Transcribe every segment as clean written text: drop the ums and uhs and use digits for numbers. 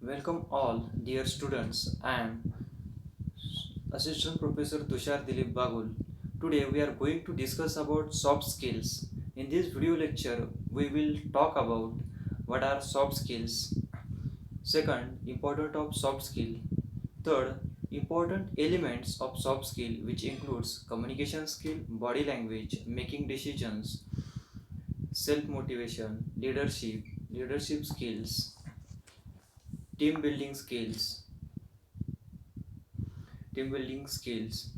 Welcome all, dear students. I am Assistant Professor Tushar Dilip Bagul. Today we are going to discuss about soft skills. In this video lecture, we will talk about what are soft skills. Second, importance of soft skill. Third, important elements of soft skill, which includes communication skill, body language, making decisions, self-motivation, leadership skills, team building skills, team building skills,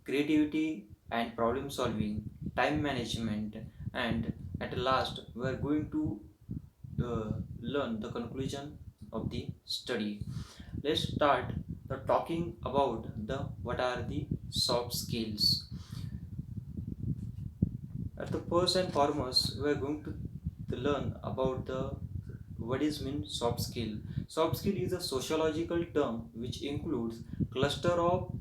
creativity and problem solving, time management, and at last we are going to learn the conclusion of the study. Let's start the talking about the what are the soft skills. At the first and foremost, we are going to learn about the what is mean soft skill. Soft skill is a sociological term which includes cluster of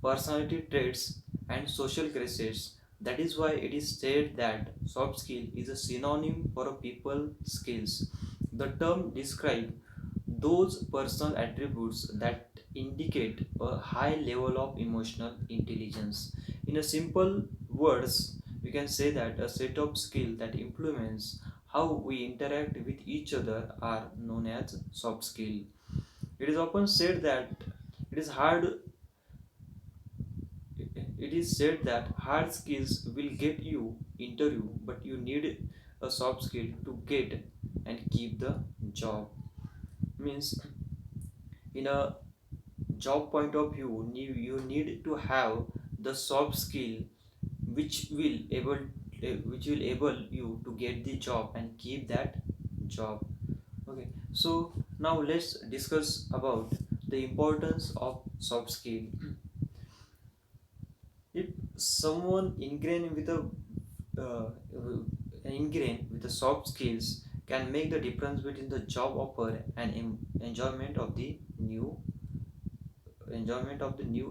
personality traits and social traits. That is why it is said that soft skill is a synonym for a people skills. The term describes those personal attributes that indicate a high level of emotional intelligence. In a simple words, we can say that a set of skills that influence how we interact with each other are known as soft skill. It is often said that it is hard it is said that hard skills will get you interview, but you need a soft skill to get and keep the job. Means in a job point of view, you need to have the soft skill which will able which will able you to get the job and keep that job. Okay, so now let's discuss about the importance of soft skill. If someone uh, ingrained with the soft skills can make the difference between the job offer and enjoyment of the new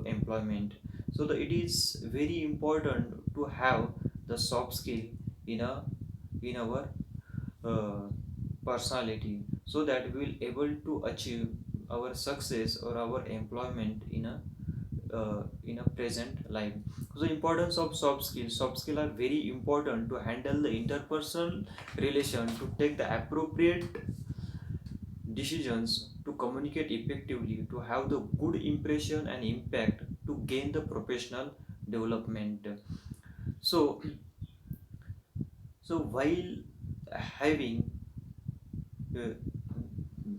employment. So it is very important to have the soft skill in a in our uh, personality, so that we will able to achieve our success or our employment in a present life. So importance of soft skill are very important to handle the interpersonal relation, to take the appropriate decisions, to communicate effectively, to have the good impression and impact, to gain the professional development. So while having uh,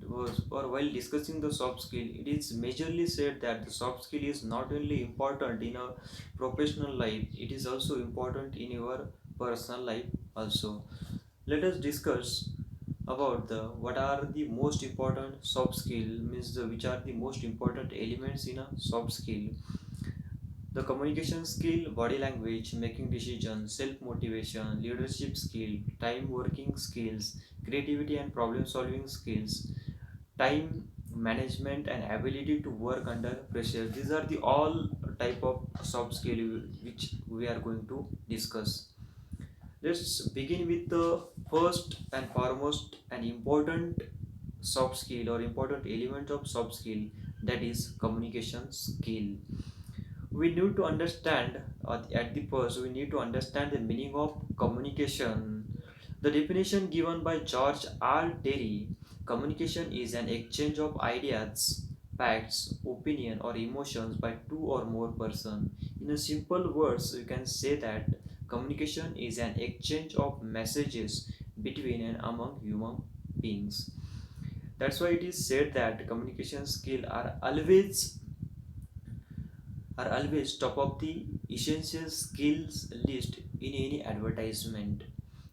was or while discussing the soft skill, it is majorly said that the soft skill is not only important in a professional life, it is also important in your personal life also. Let us discuss about the what are the most important soft skill, means which are the most important elements in a soft skill. The communication skill, body language, making decisions, self motivation, leadership skill, time working skills, creativity and problem solving skills, time management and ability to work under pressure. These are the all type of soft skill which we are going to discuss. Let's begin with the first and foremost and important soft skill or important element of soft skill, that is communication skill. We need to understand at the first we need to understand the meaning of communication. The definition given by George R. Terry: communication is an exchange of ideas, facts, opinion, or emotions by two or more persons. In a simple words, you can say that communication is an exchange of messages between and among human beings. That's why it is said that communication skills are always top of the essential skills list in any advertisement.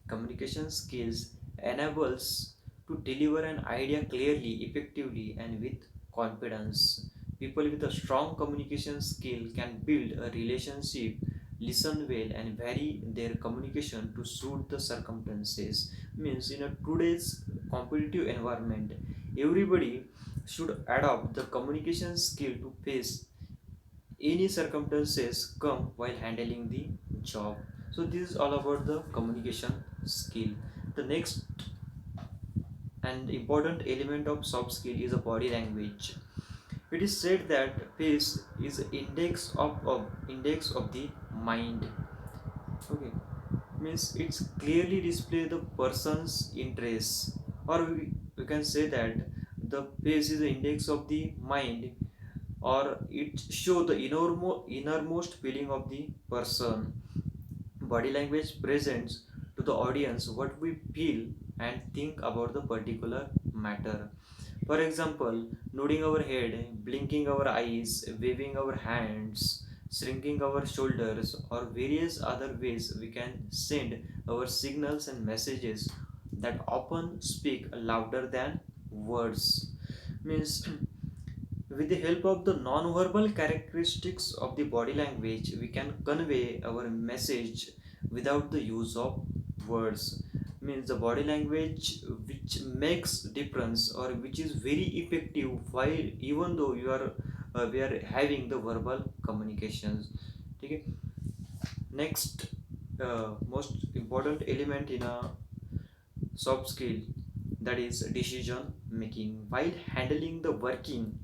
Communication skills enables to deliver an idea clearly, effectively, and with confidence. People with a strong communication skill can build a relationship, listen well, and vary their communication to suit the circumstances. Means in a today's competitive environment, everybody should adopt the communication skill to face any circumstances come while handling the job. So this is all about the communication skill. The next An important element of soft skill is a body language. It is said that face is index of the mind. Okay, means it's clearly display the person's interests, or we can say that the face is the index of the mind, or it show the innermost feeling of the person. Body language presents to the audience what we feel and think about the particular matter. For example, nodding our head, blinking our eyes, waving our hands, shrinking our shoulders, or various other ways we can send our signals and messages that often speak louder than words. Means with the help of the non-verbal characteristics of the body language, we can convey our message without the use of words. Means the body language which makes difference or which is very effective while even though we are having the verbal communications. Okay. Next, most important element in a soft skill, that is decision making. While handling the working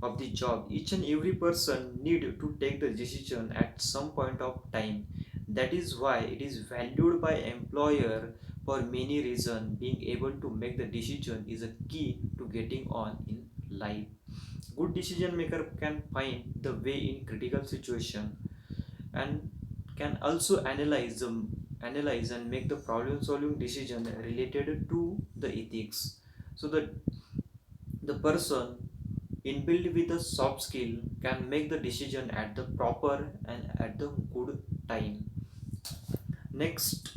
of the job, each and every person need to take the decision at some point of time. That is why it is valued by employer for many reasons. Being able to make the decision is a key to getting on in life. Good decision maker can find the way in critical situation and can also analyze and make the problem solving decision related to the ethics. So the person inbuilt with a soft skill can make the decision at the proper and at the good time. Next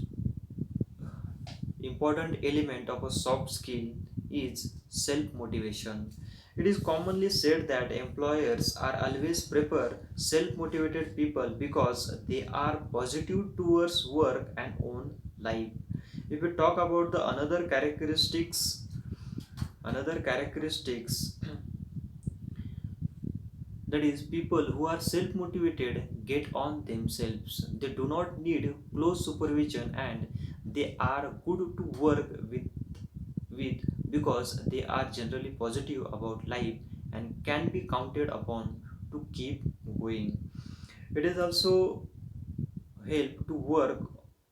important element of a soft skill is self motivation. It is commonly said that employers are always prefer self motivated people because they are positive towards work and own life. If we talk about the another characteristics, that is, people who are self motivated get on themselves. They do not need close supervision and they are good to work with because they are generally positive about life and can be counted upon to keep going. It is also help to work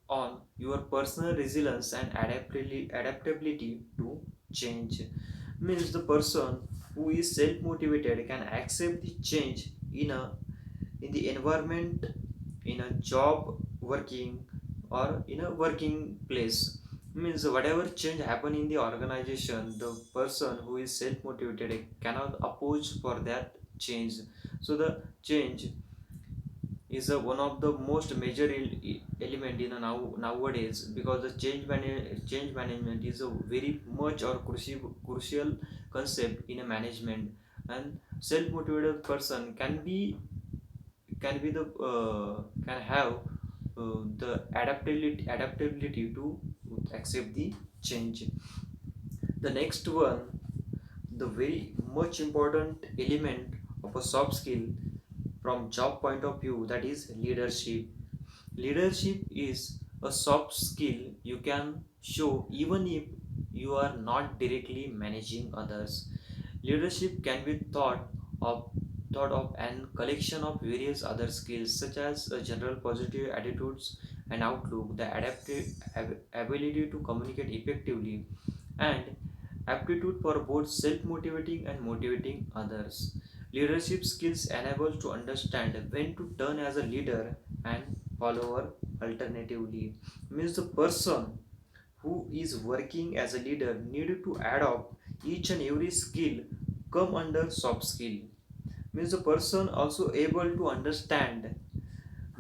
on your personal resilience and adaptability to change. Means the person who is self motivated can accept the change in the environment, in a job working, or in a working place. Means whatever change happen in the organization, the person who is self motivated cannot oppose for that change. So the change is one of the most major element in a nowadays, because the change management is a very much or crucial concept in a management. And self motivated person can be the can have the adaptability to accept the change. The next one, the very much important element of a soft skill from job point of view, that is leadership. Leadership is a soft skill you can show even if you are not directly managing others. Leadership can be of thought of an collection of various other skills such as general positive attitudes and outlook, the adaptive ability to communicate effectively, and aptitude for both self-motivating and motivating others. Leadership skills enable to understand when to turn as a leader and follower alternatively. Means the person who is working as a leader need to adopt each and every skill come under soft skill. Means the person also able to understand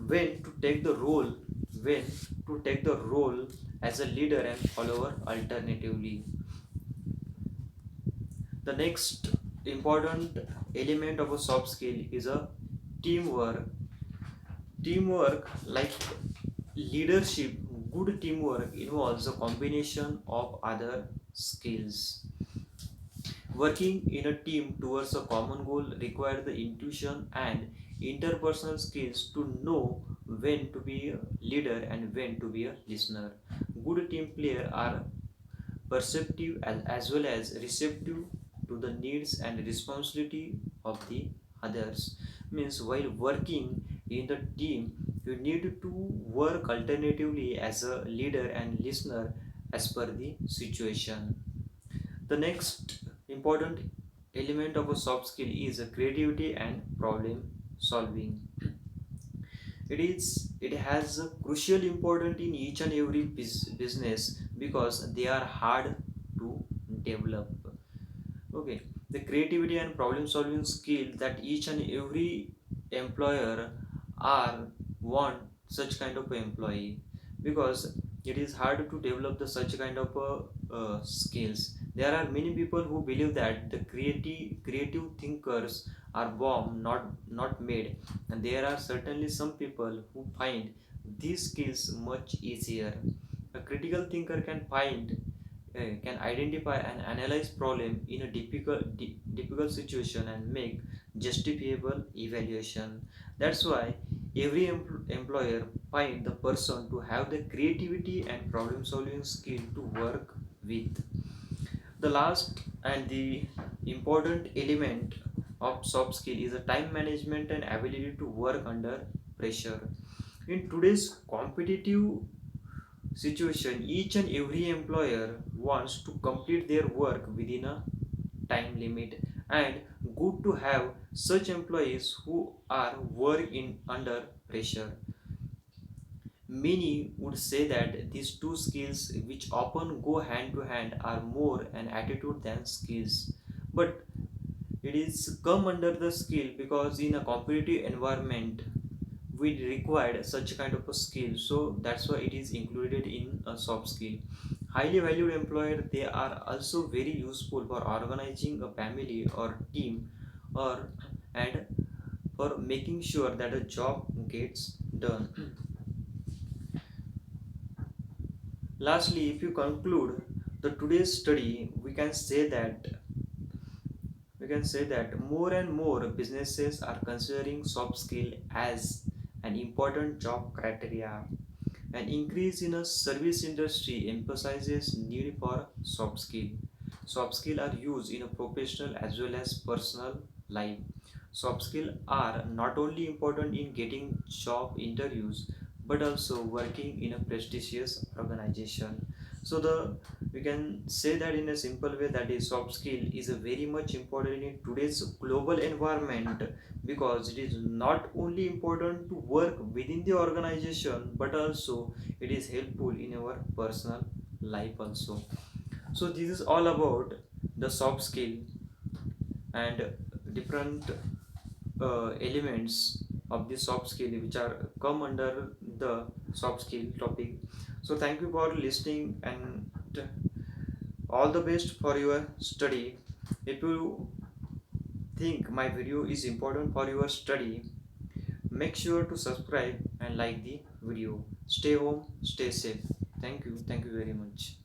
when to take the role when to take the role as a leader and follower alternatively. The next important element of a soft skill is a teamwork. Teamwork, like leadership, good teamwork involves a combination of other skills. Working in a team towards a common goal requires the intuition and interpersonal skills to know when to be a leader and when to be a listener. Good team players are perceptive as well as receptive to the needs and responsibility of the others. Means while working in the team, you need to work alternatively as a leader and listener as per the situation. The next important element of a soft skill is creativity and problem solving. It has a crucial importance in each and every business because they are hard to develop. Okay, the creativity and problem solving skill that each and every employer are want such kind of employee, because it is hard to develop the such kind of skills. There are many people who believe that the creative thinkers are born, not made, and there are certainly some people who find these skills much easier. A critical thinker can identify and analyze problem in a difficult situation and make justifiable evaluation. That's why every employer find the person to have the creativity and problem solving skill to work with. The last and the important element of soft skill is a time management and ability to work under pressure. In today's competitive situation, each and every employer wants to complete their work within a time limit, and good to have such employees who are work in under pressure. Many would say that these two skills, which often go hand to hand, are more an attitude than skills. But it is come under the skill because in a competitive environment we required such kind of a skill, so that's why it is included in a soft skill. Highly valued employer, they are also very useful for organizing a family or team, or and for making sure that a job gets done. Lastly, if you conclude the today's study, we can say that more and more businesses are considering soft skill as an important job criteria. An increase in a service industry emphasizes need for soft skill. Soft skill are used in a professional as well as personal life. Soft skill are not only important in getting job interviews but also working in a prestigious organization. So the we can say that in a simple way that is soft skill is a very much important in today's global environment, because it is not only important to work within the organization but also it is helpful in our personal life also. So this is all about the soft skill and different elements of the soft skill which are come under the soft skill topic. So thank you for listening, and all the best for your study. If you think my video is important for your study, make sure to subscribe and like the video. Stay home, stay safe. Thank you very much.